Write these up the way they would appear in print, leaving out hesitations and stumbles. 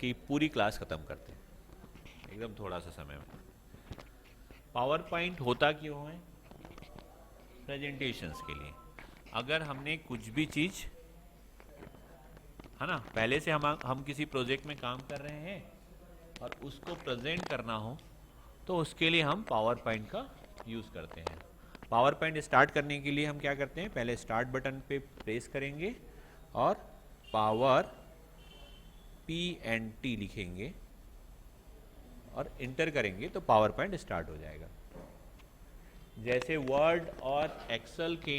कि पूरी क्लास ख़त्म करते हैं एकदम थोड़ा सा समय में। पावर पॉइंट होता क्यों है? प्रेजेंटेशंस के लिए। अगर हमने कुछ भी चीज़, है ना, पहले से हम किसी प्रोजेक्ट में काम कर रहे हैं और उसको प्रेजेंट करना हो तो उसके लिए हम पावर पॉइंट का यूज़ करते हैं। पावर पॉइंट स्टार्ट करने के लिए हम क्या करते हैं, पहले स्टार्ट बटन पे प्रेस करेंगे और पावर PNT लिखेंगे और इंटर करेंगे तो पावर पॉइंट स्टार्ट हो जाएगा। जैसे वर्ड और एक्सेल के,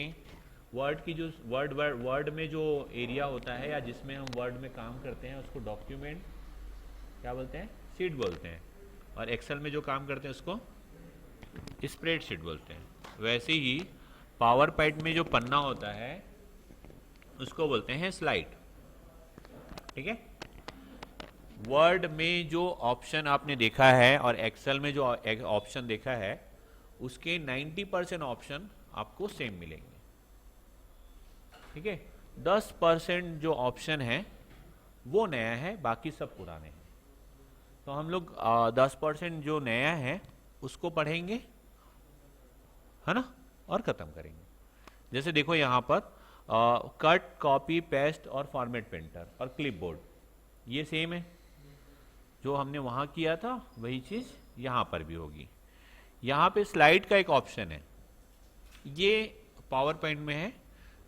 वर्ड की जो वर्ड में जो एरिया होता है या जिसमें हम वर्ड में काम करते हैं उसको डॉक्यूमेंट क्या बोलते हैं, शीट बोलते हैं, और एक्सेल में जो काम करते हैं उसको स्प्रेडशीट बोलते हैं। वैसे ही पावर पॉइंट में जो पन्ना होता है उसको बोलते हैं स्लाइड। ठीक है, वर्ड में जो ऑप्शन आपने देखा है और एक्सेल में जो ऑप्शन देखा है उसके 90% ऑप्शन आपको सेम मिलेंगे। ठीक है, 10% जो ऑप्शन है वो नया है, बाकी सब पुराने हैं। तो हम लोग 10% जो नया है उसको पढ़ेंगे, है ना, और ख़त्म करेंगे। जैसे देखो यहाँ पर कट, कॉपी, पेस्ट और फॉर्मेट पेंटर और क्लिपबोर्ड ये सेम है। जो हमने वहाँ किया था वही चीज़ यहाँ पर भी होगी। यहाँ पे स्लाइड का एक ऑप्शन है, ये पावर पॉइंट में है,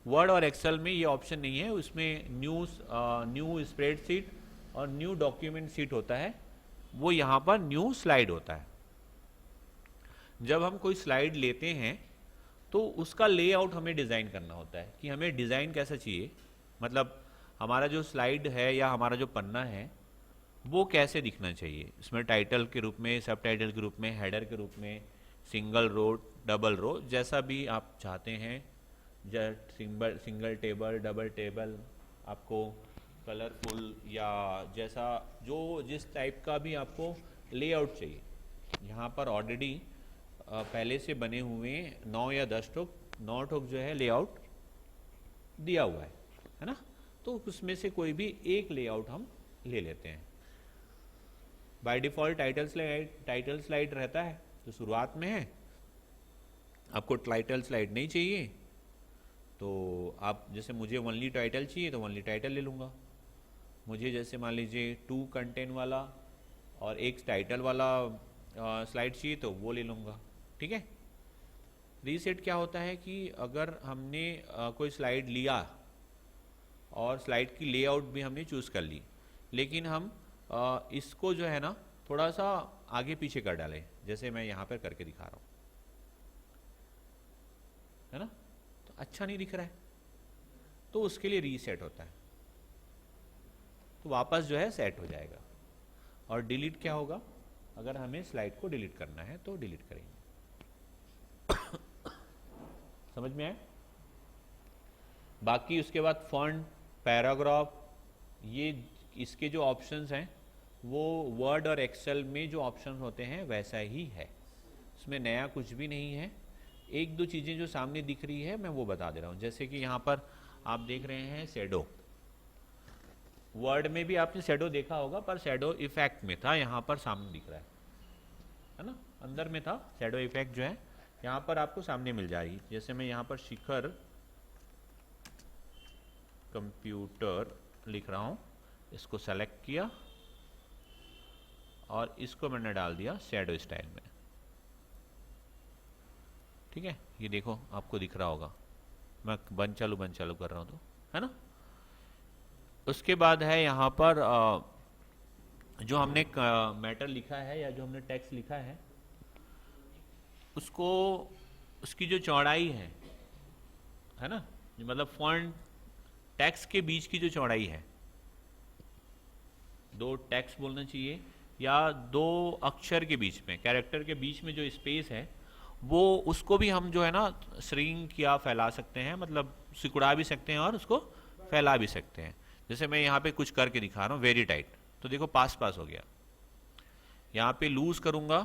वर्ड और एक्सेल में ये ऑप्शन नहीं है। उसमें न्यू स्प्रेडशीट और न्यू डॉक्यूमेंट शीट होता है, वो यहाँ पर न्यू स्लाइड होता है। जब हम कोई स्लाइड लेते हैं तो उसका लेआउट हमें डिज़ाइन करना होता है कि हमें डिज़ाइन कैसा चाहिए, मतलब हमारा जो स्लाइड है या हमारा जो पन्ना है वो कैसे दिखना चाहिए। इसमें टाइटल के रूप में, सब टाइटल के रूप में, हेडर के रूप में, सिंगल रो, डबल रो, जैसा भी आप चाहते हैं, सिंगल टेबल, डबल टेबल, आपको कलरफुल या जैसा जो जिस टाइप का भी आपको लेआउट चाहिए। यहाँ पर ऑलरेडी पहले से बने हुए 9 या 10 ठोक 9 ठोक जो है लेआउट दिया हुआ है ना। तो उसमें से कोई भी एक लेआउट हम ले लेते हैं। बाय डिफ़ॉल्ट टाइटल स्लाइड रहता है, तो शुरुआत में है। आपको टाइटल स्लाइड नहीं चाहिए तो आप, जैसे मुझे ओनली टाइटल चाहिए तो ओनली टाइटल ले लूँगा। मुझे जैसे मान लीजिए 2 कंटेंट वाला और एक टाइटल वाला स्लाइड चाहिए तो वो ले लूँगा। ठीक है, रीसेट क्या होता है कि अगर हमने कोई स्लाइड लिया और स्लाइड की लेआउट भी हमने चूज़ कर ली, लेकिन हम इसको जो है ना थोड़ा सा आगे पीछे कर डालें, जैसे मैं यहाँ पर करके दिखा रहा हूँ, है ना, तो अच्छा नहीं दिख रहा है, तो उसके लिए रीसेट होता है, तो वापस जो है सेट हो जाएगा। और डिलीट क्या होगा, अगर हमें स्लाइड को डिलीट करना है तो डिलीट करेंगे। समझ में आया? बाकी उसके बाद फॉन्ट, पैराग्राफ, ये इसके जो ऑप्शंस हैं वो वर्ड और एक्सेल में जो ऑप्शन होते हैं वैसा ही है, इसमें नया कुछ भी नहीं है। एक दो चीज़ें जो सामने दिख रही है मैं वो बता दे रहा हूँ। जैसे कि यहाँ पर आप देख रहे हैं शैडो, वर्ड में भी आपने शैडो देखा होगा पर शैडो इफेक्ट में था, यहाँ पर सामने दिख रहा है ना, अंदर में था। शैडो इफेक्ट जो है यहाँ पर आपको सामने मिल जाएगी। जैसे मैं यहाँ पर शिखर कंप्यूटर लिख रहा हूँ, इसको सेलेक्ट किया और इसको मैंने डाल दिया शैडो स्टाइल में। ठीक है, ये देखो आपको दिख रहा होगा, मैं बंद चालू कर रहा हूँ तो, है ना। उसके बाद है यहाँ पर जो हमने मैटर लिखा है या जो हमने टेक्स्ट लिखा है उसको, उसकी जो चौड़ाई है ना, मतलब फॉन्ट टेक्स्ट के बीच की जो चौड़ाई है, दो टेक्स्ट बोलना चाहिए या दो अक्षर के बीच में, कैरेक्टर के बीच में जो स्पेस है वो, उसको भी हम जो है ना श्रिंक या फैला सकते हैं, मतलब सिकुड़ा भी सकते हैं और उसको फैला भी सकते हैं। जैसे मैं यहाँ पे कुछ करके दिखा रहा हूँ, वेरी टाइट, तो देखो पास पास हो गया। यहाँ पे लूज करूँगा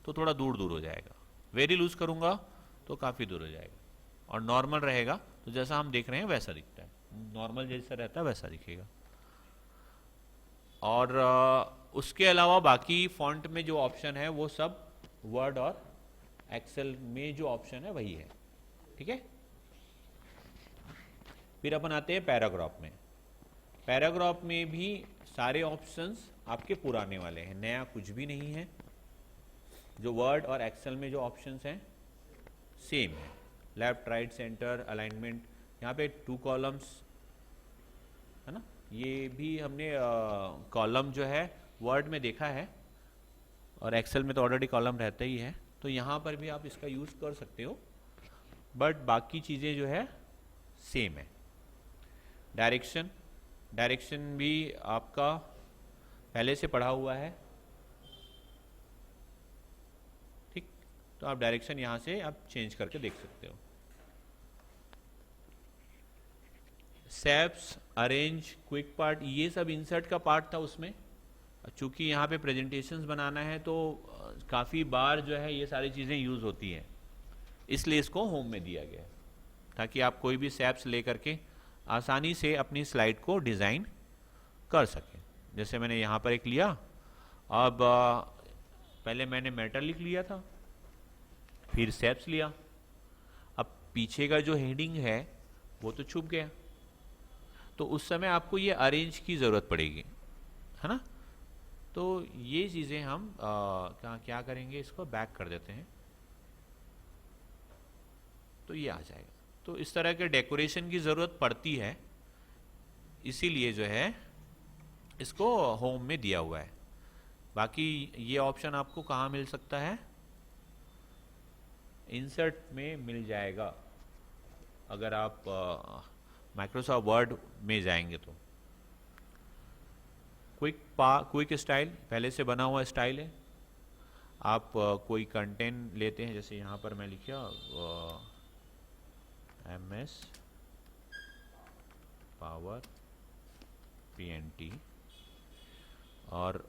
तो थोड़ा दूर दूर हो जाएगा, वेरी लूज करूँगा तो काफ़ी दूर हो जाएगा, और नॉर्मल रहेगा तो जैसा हम देख रहे हैं वैसा दिखता है, नॉर्मल जैसा रहता है वैसा दिखेगा। और उसके अलावा बाकी फॉन्ट में जो ऑप्शन है वो सब वर्ड और एक्सेल में जो ऑप्शन है वही है। ठीक है, फिर अपन आते हैं पैराग्राफ में। पैराग्राफ में भी सारे ऑप्शंस आपके पुराने वाले हैं, नया कुछ भी नहीं है। जो वर्ड और एक्सेल में जो ऑप्शंस हैं सेम है, लेफ्ट राइट सेंटर अलाइनमेंट, यहाँ पे 2 कॉलम्स है ना, ये भी हमने कॉलम जो है वर्ड में देखा है और एक्सेल में तो ऑलरेडी कॉलम रहता ही है, तो यहाँ पर भी आप इसका यूज़ कर सकते हो, बट बाकी चीज़ें जो है सेम है। डायरेक्शन, डायरेक्शन भी आपका पहले से पढ़ा हुआ है, ठीक, तो आप डायरेक्शन यहाँ से आप चेंज करके देख सकते हो। सेप्स, अरेंज, क्विक पार्ट, ये सब इंसर्ट का पार्ट था उसमें। चूंकि यहाँ पे प्रेजेंटेशंस बनाना है तो काफ़ी बार जो है ये सारी चीज़ें यूज़ होती हैं, इसलिए इसको होम में दिया गया है ताकि आप कोई भी सेप्स ले करके आसानी से अपनी स्लाइड को डिज़ाइन कर सकें। जैसे मैंने यहाँ पर एक लिया, अब पहले मैंने मैटर लिख लिया था, फिर सेप्स लिया, अब पीछे का जो हेडिंग है वो तो छुप गया, तो उस समय आपको ये अरेंज की ज़रूरत पड़ेगी, है ना। तो ये चीज़ें हम क्या करेंगे, इसको बैक कर देते हैं तो ये आ जाएगा। तो इस तरह के डेकोरेशन की ज़रूरत पड़ती है, इसीलिए जो है इसको होम में दिया हुआ है। बाकी ये ऑप्शन आपको कहाँ मिल सकता है, इंसर्ट में मिल जाएगा अगर आप माइक्रोसॉफ्ट वर्ड में जाएंगे तो। क्विक स्टाइल पहले से बना हुआ स्टाइल है, आप कोई कंटेंट लेते हैं, जैसे यहाँ पर मैं लिखा MS पावर PNT और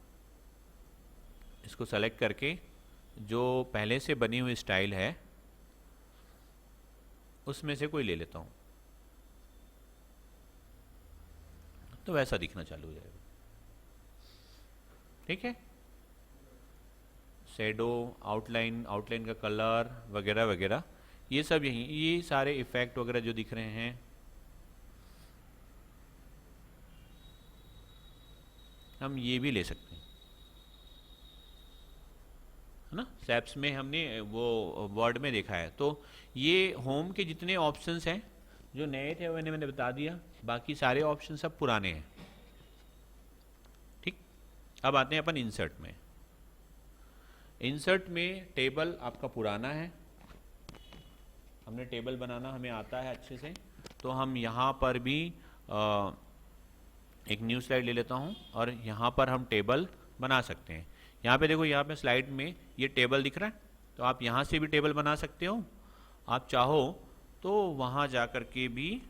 इसको सेलेक्ट करके जो पहले से बनी हुई स्टाइल है उसमें से कोई ले लेता हूँ, तो वैसा दिखना चालू हो जाएगा। ठीक है, शेडो, आउटलाइन, आउटलाइन का कलर वगैरह वगैरह, ये सब ये सारे इफेक्ट वगैरह जो दिख रहे हैं, हम ये भी ले सकते हैं, है ना। सेप्स में हमने वो वर्ड में देखा है। तो ये होम के जितने ऑप्शंस हैं जो नए थे वो मैंने बता दिया, बाकी सारे ऑप्शन सब पुराने हैं। ठीक, अब आते हैं अपन इंसर्ट में। इंसर्ट में टेबल आपका पुराना है, हमने टेबल बनाना हमें आता है अच्छे से, तो हम यहाँ पर भी एक न्यू स्लाइड ले लेता हूँ और यहाँ पर हम टेबल बना सकते हैं। यहाँ पे देखो, यहाँ पे स्लाइड में ये टेबल दिख रहा है, तो आप यहाँ से भी टेबल बना सकते हो। आप चाहो तो वहाँ जा कर के भी,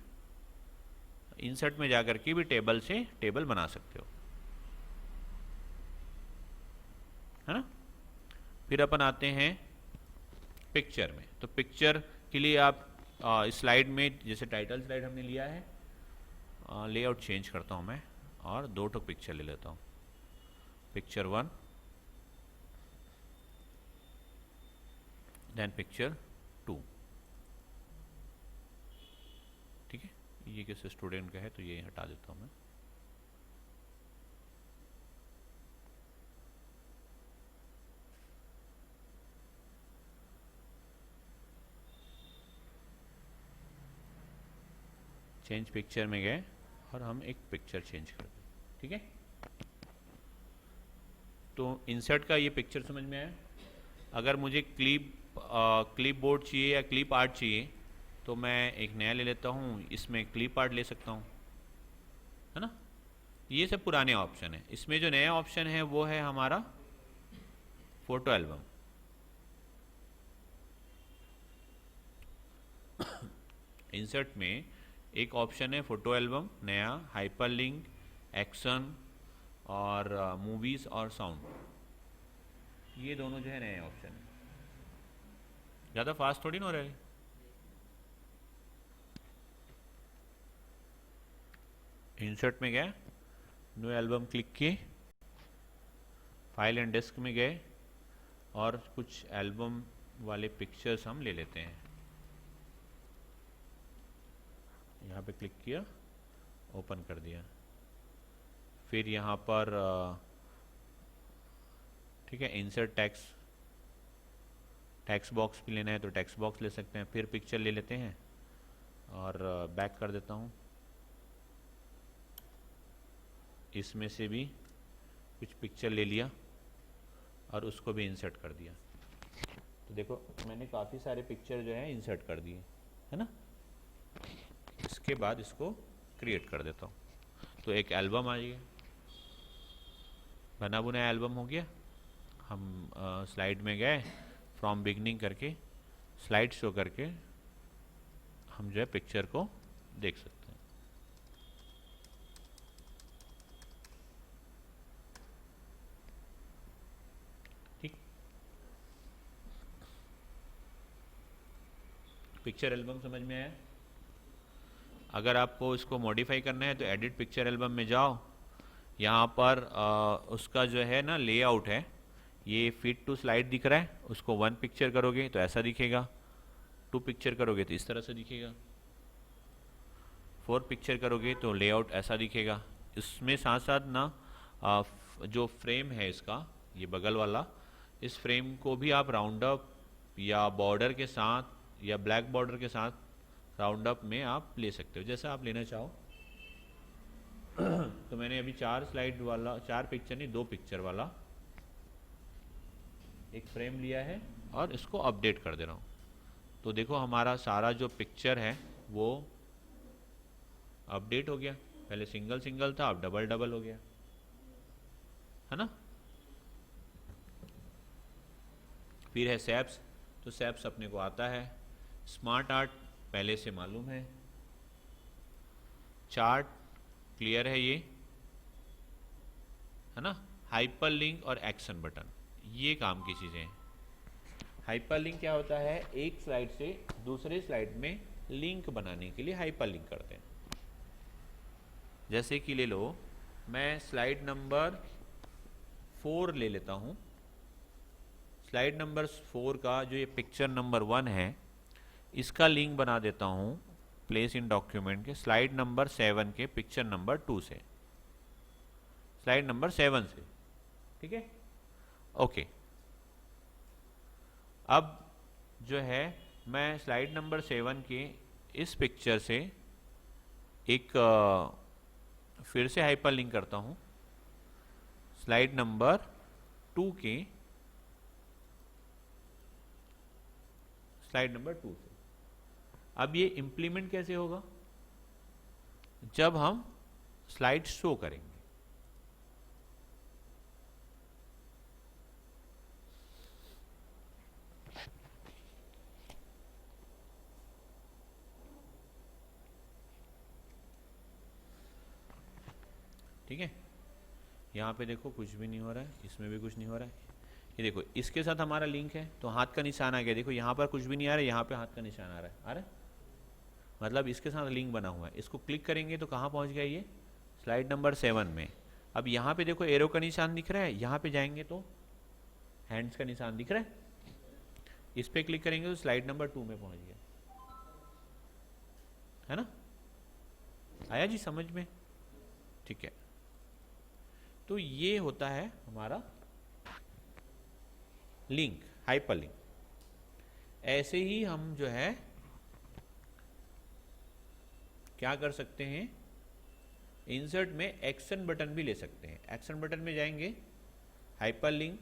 इंसर्ट में जा कर के भी टेबल से टेबल बना सकते हो, है ना। फिर अपन आते हैं पिक्चर में। तो पिक्चर के लिए आप स्लाइड में, जैसे टाइटल स्लाइड हमने लिया है, लेआउट चेंज करता हूँ मैं और 2 ठो पिक्चर ले लेता हूँ, पिक्चर 1 देन पिक्चर 2। ठीक है, ये किसी स्टूडेंट का है तो ये हटा देता हूँ मैं। चेंज पिक्चर में गए और हम एक पिक्चर चेंज कर दें। ठीक है, तो इंसर्ट का ये पिक्चर समझ में आया। अगर मुझे क्लिप बोर्ड चाहिए या क्लिप आर्ट चाहिए तो मैं एक नया ले लेता हूँ, इसमें क्लिप आर्ट ले सकता हूँ, है ना। ये सब पुराने ऑप्शन है। इसमें जो नया ऑप्शन है वो है हमारा फोटो एल्बम। इंसर्ट में एक ऑप्शन है फोटो एल्बम नया, हाइपरलिंक, एक्शन और मूवीज और साउंड, ये दोनों जो है नए ऑप्शन है। ज़्यादा फास्ट थोड़ी ना हो रहा है। इंसर्ट में गया, न्यू एल्बम क्लिक किए फाइल एंड डिस्क में गए और कुछ एल्बम वाले पिक्चर्स हम ले लेते हैं। यहाँ पे क्लिक किया, ओपन कर दिया। फिर यहाँ पर ठीक है, इंसर्ट टेक्स्ट बॉक्स भी लेना है तो टेक्स्ट बॉक्स ले सकते हैं। फिर पिक्चर ले लेते हैं और बैक कर देता हूँ। इसमें से भी कुछ पिक्चर ले लिया और उसको भी इंसर्ट कर दिया। तो देखो मैंने काफ़ी सारे पिक्चर जो है इंसर्ट कर दिए, है ना। इसके बाद इसको क्रिएट कर देता हूँ तो एक एल्बम आ गया, बना बुना एल्बम हो गया। हम स्लाइड में गए, फ्रॉम बिगनिंग करके स्लाइड शो करके हम जो है पिक्चर को देख सकते हैं। ठीक, पिक्चर एल्बम समझ में आया। अगर आपको इसको मॉडिफाई करना है तो एडिट पिक्चर एल्बम में जाओ। यहाँ पर उसका जो है ना लेआउट है, ये फिट टू स्लाइड दिख रहा है, उसको 1 पिक्चर करोगे तो ऐसा दिखेगा, 2 पिक्चर करोगे तो इस तरह से दिखेगा, 4 पिक्चर करोगे तो लेआउट ऐसा दिखेगा। इसमें साथ साथ ना जो फ्रेम है इसका, ये बगल वाला, इस फ्रेम को भी आप राउंड अप या बॉर्डर के साथ या ब्लैक बॉर्डर के साथ राउंड अप में आप ले सकते हो, जैसा आप लेना चाहो। तो मैंने अभी 4 स्लाइड वाला, 4 पिक्चर नहीं 2 पिक्चर वाला एक फ्रेम लिया है और इसको अपडेट कर दे रहा हूँ। तो देखो हमारा सारा जो पिक्चर है वो अपडेट हो गया। पहले सिंगल सिंगल था, अब डबल डबल हो गया, है ना। फिर है सैप्स, तो सैप्स अपने को आता है। स्मार्ट आर्ट पहले से मालूम है। चार्ट क्लियर है ये, है ना। हाइपर लिंक और एक्शन बटन, ये काम की चीज़ें हैं। हाइपर लिंक क्या होता है, एक स्लाइड से दूसरे स्लाइड में लिंक बनाने के लिए हाइपर लिंक करते हैं। जैसे कि ले लो, मैं स्लाइड नंबर 4 ले लेता हूँ। स्लाइड नंबर 4 का जो ये पिक्चर नंबर 1 है, इसका लिंक बना देता हूँ प्लेस इन डॉक्यूमेंट के स्लाइड नंबर 7 के पिक्चर नंबर 2 से, स्लाइड नंबर 7 से, ठीक है, ओके। अब जो है मैं स्लाइड नंबर 7 के इस पिक्चर से एक फिर से हाइपर लिंक करता हूँ स्लाइड नंबर 2 के स्लाइड नंबर 2 से। अब ये इंप्लीमेंट कैसे होगा, जब हम स्लाइड शो करेंगे। ठीक है, यहाँ पे देखो कुछ भी नहीं हो रहा है, इसमें भी कुछ नहीं हो रहा है। ये देखो इसके साथ हमारा लिंक है तो हाथ का निशान आ गया। देखो यहाँ पर कुछ भी नहीं आ रहा है, यहाँ पे हाथ का निशान आ रहा है, मतलब इसके साथ लिंक बना हुआ है। इसको क्लिक करेंगे तो कहाँ पहुँच गया, ये स्लाइड नंबर 7 में। अब यहाँ पे देखो एरो का निशान दिख रहा है, यहाँ पे जाएंगे तो हैंड्स का निशान दिख रहा है, इस पे क्लिक करेंगे तो स्लाइड नंबर 2 में पहुँच गया, है ना। आया जी समझ में, ठीक है। तो ये होता है हमारा लिंक, हाइपर लिंक। ऐसे ही हम जो है क्या कर सकते हैं, इंसर्ट में एक्शन बटन भी ले सकते हैं। एक्शन बटन में जाएंगे, हाइपर लिंक,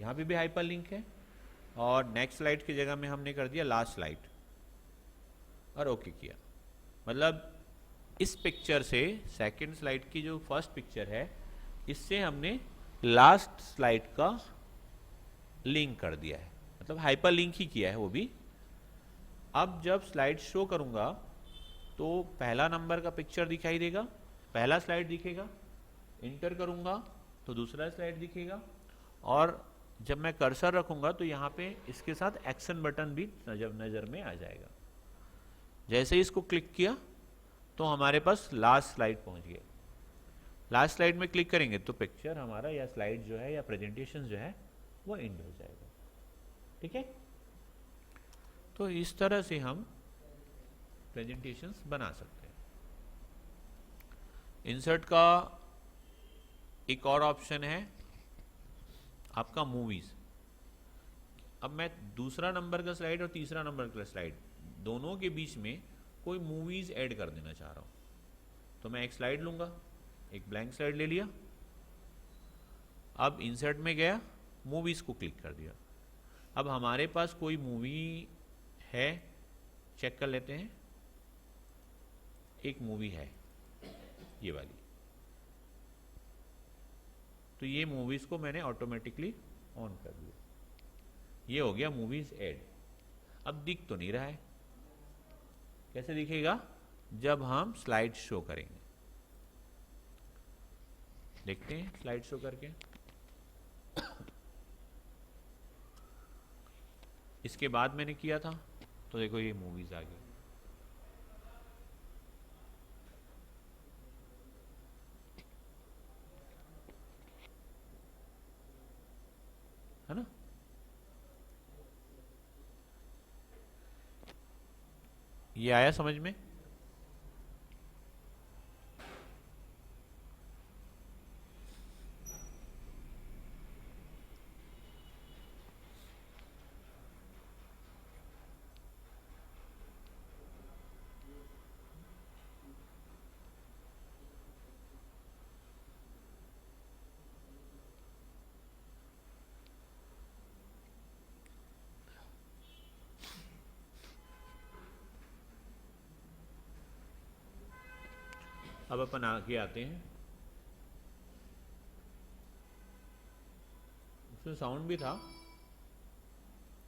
यहाँ पे भी हाइपर लिंक है और नेक्स्ट स्लाइड की जगह में हमने कर दिया लास्ट स्लाइड और ओके किया। मतलब इस पिक्चर से सेकंड स्लाइड की जो फर्स्ट पिक्चर है, इससे हमने लास्ट स्लाइड का लिंक कर दिया है, मतलब हाइपर लिंक ही किया है वो भी। अब जब स्लाइड शो करूंगा तो पहला नंबर का पिक्चर दिखाई देगा, पहला स्लाइड दिखेगा, इंटर करूंगा तो दूसरा स्लाइड दिखेगा, और जब मैं कर्सर रखूंगा तो यहाँ पे इसके साथ एक्शन बटन भी नज़र में आ जाएगा। जैसे ही इसको क्लिक किया तो हमारे पास लास्ट स्लाइड पहुंच गए। लास्ट स्लाइड में क्लिक करेंगे तो पिक्चर हमारा या स्लाइड जो है या प्रेजेंटेशन जो है वो एंड हो जाएगा। ठीक है, तो इस तरह से हम प्रेजेंटेशंस बना सकते हैं। इंसर्ट का एक और ऑप्शन है आपका मूवीज। अब मैं दूसरा नंबर का स्लाइड और तीसरा नंबर का स्लाइड दोनों के बीच में कोई मूवीज ऐड कर देना चाह रहा हूं, तो मैं एक स्लाइड लूंगा, एक ब्लैंक स्लाइड ले लिया, अब इंसर्ट में गया, मूवीज को क्लिक कर दिया। अब हमारे पास कोई मूवी है, चेक कर लेते हैं। एक मूवी है ये वाली, तो ये मूवीज को मैंने ऑटोमेटिकली ऑन कर दिया, ये हो गया मूवीज ऐड। अब दिख तो नहीं रहा है, कैसे दिखेगा? जब हम स्लाइड शो करेंगे। देखते हैं स्लाइड शो करके। इसके बाद मैंने किया था तो देखो ये मूवीज आ गई। है ना, ये आया समझ में? अब अपन आगे आते हैं। उसमें साउंड भी था,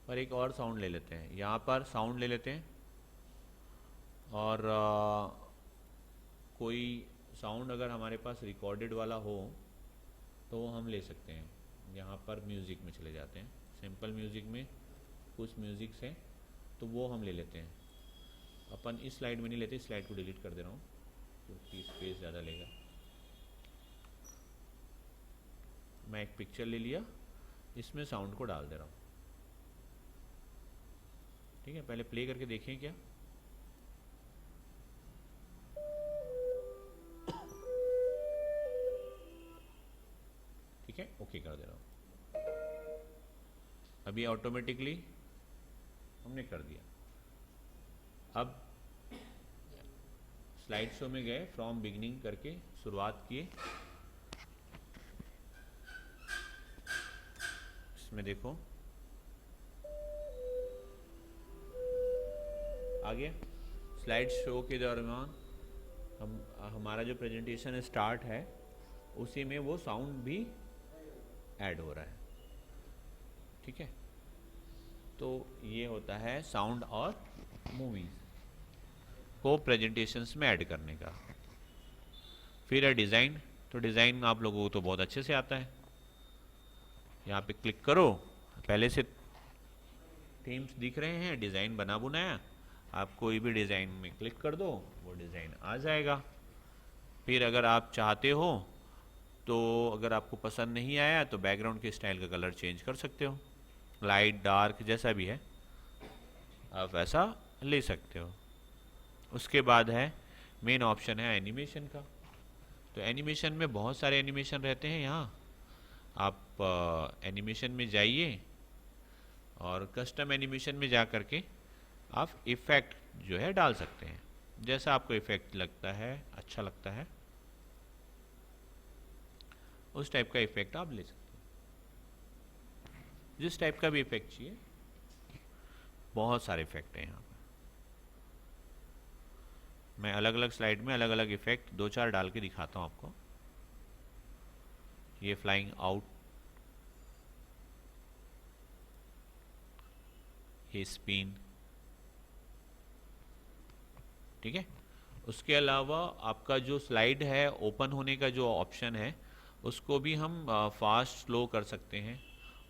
पर एक और साउंड ले लेते हैं। यहाँ पर साउंड ले लेते हैं और कोई साउंड अगर हमारे पास रिकॉर्डेड वाला हो तो वो हम ले सकते हैं। यहाँ पर म्यूज़िक में चले जाते हैं, सिंपल म्यूज़िक में कुछ म्यूज़िक है तो वो हम ले लेते हैं। अपन इस स्लाइड में नहीं लेते, इस स्लाइड को डिलीट कर दे रहा हूँ क्योंकि स्पेस ज़्यादा लेगा। मैं एक पिक्चर ले लिया, इसमें साउंड को डाल दे रहा हूँ। ठीक है, पहले प्ले करके देखें क्या। ठीक है, ओके कर दे रहा हूँ। अभी ऑटोमेटिकली हमने कर दिया। अब स्लाइड शो में गए, फ्रॉम बिगिनिंग करके शुरुआत किए। इसमें देखो आ गया। स्लाइड शो के दौरान हमारा जो प्रेजेंटेशन स्टार्ट है उसी में वो साउंड भी ऐड हो रहा है। ठीक है, तो ये होता है साउंड और मूवीज को प्रेजेंटेशंस में ऐड करने का। फिर है डिज़ाइन। तो डिज़ाइन आप लोगों को तो बहुत अच्छे से आता है। यहाँ पे क्लिक करो, पहले से थीम्स दिख रहे हैं, डिज़ाइन बना बुनाया। आप कोई भी डिज़ाइन में क्लिक कर दो, वो डिज़ाइन आ जाएगा। फिर अगर आप चाहते हो तो अगर आपको पसंद नहीं आया तो बैकग्राउंड के स्टाइल का कलर चेंज कर सकते हो, लाइट डार्क जैसा भी है आप वैसा ले सकते हो। उसके बाद है मेन ऑप्शन है एनिमेशन का। तो एनिमेशन में बहुत सारे एनिमेशन रहते हैं। यहाँ आप एनिमेशन में जाइए और कस्टम एनिमेशन में जा कर के आप इफ़ेक्ट जो है डाल सकते हैं, जैसा आपको इफ़ेक्ट लगता है, अच्छा लगता है, उस टाइप का इफ़ेक्ट आप ले सकते हैं। जिस टाइप का भी इफ़ेक्ट चाहिए, बहुत सारे इफ़ेक्ट हैं यहाँ पर। मैं अलग अलग स्लाइड में अलग अलग इफ़ेक्ट 2-4 डाल के दिखाता हूँ आपको। ये फ्लाइंग आउट, ये स्पिन। ठीक है, उसके अलावा आपका जो स्लाइड है ओपन होने का जो ऑप्शन है उसको भी हम फास्ट स्लो कर सकते हैं,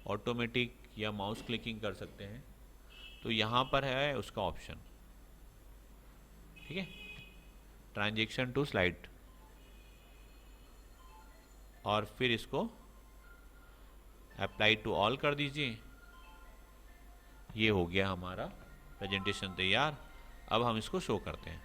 ऑटोमेटिक या माउस क्लिकिंग कर सकते हैं। तो यहाँ पर है उसका ऑप्शन। ठीक है, ट्रांजेक्शन टू स्लाइड। और फिर इसको अप्लाई टू ऑल कर दीजिए। ये हो गया हमारा प्रेजेंटेशन तैयार। अब हम इसको शो करते हैं।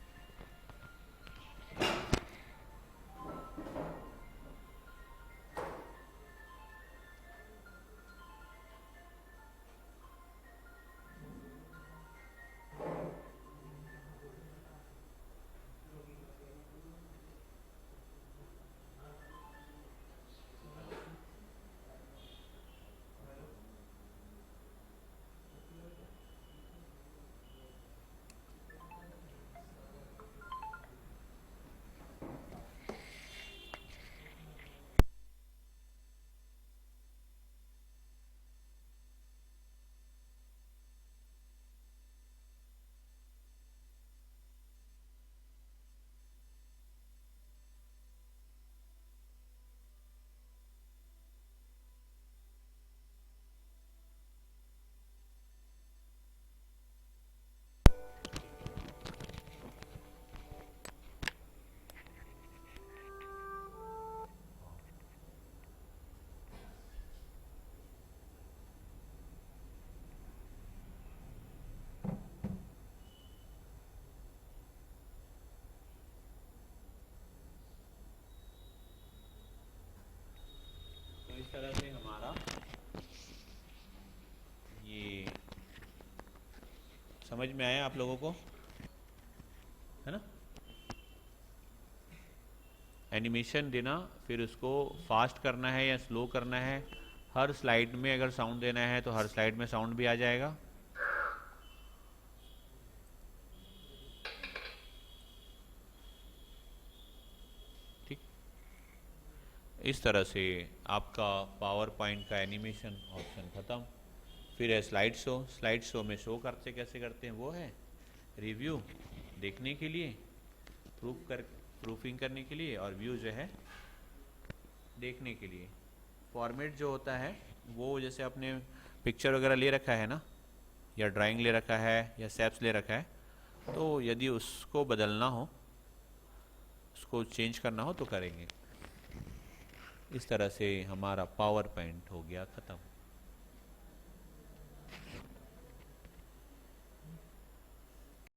तो इस तरह से हमारा ये समझ में आया आप लोगों को, है ना? एनिमेशन देना, फिर उसको फास्ट करना है या स्लो करना है। हर स्लाइड में अगर साउंड देना है तो हर स्लाइड में साउंड भी आ जाएगा। ठीक, इस तरह से आपका पावर पॉइंट का एनिमेशन ऑप्शन ख़त्म। फिर है स्लाइड शो। स्लाइड शो में शो करते कैसे करते हैं वो है रिव्यू देखने के लिए, प्रूफिंग करने के लिए, और व्यू जो है देखने के लिए। फॉर्मेट जो होता है वो जैसे आपने पिक्चर वगैरह ले रखा है ना, या ड्राइंग ले रखा है या सेप्स ले रखा है, तो यदि उसको बदलना हो, उसको चेंज करना हो तो करेंगे। इस तरह से हमारा पावर पॉइंट हो गया ख़त्म।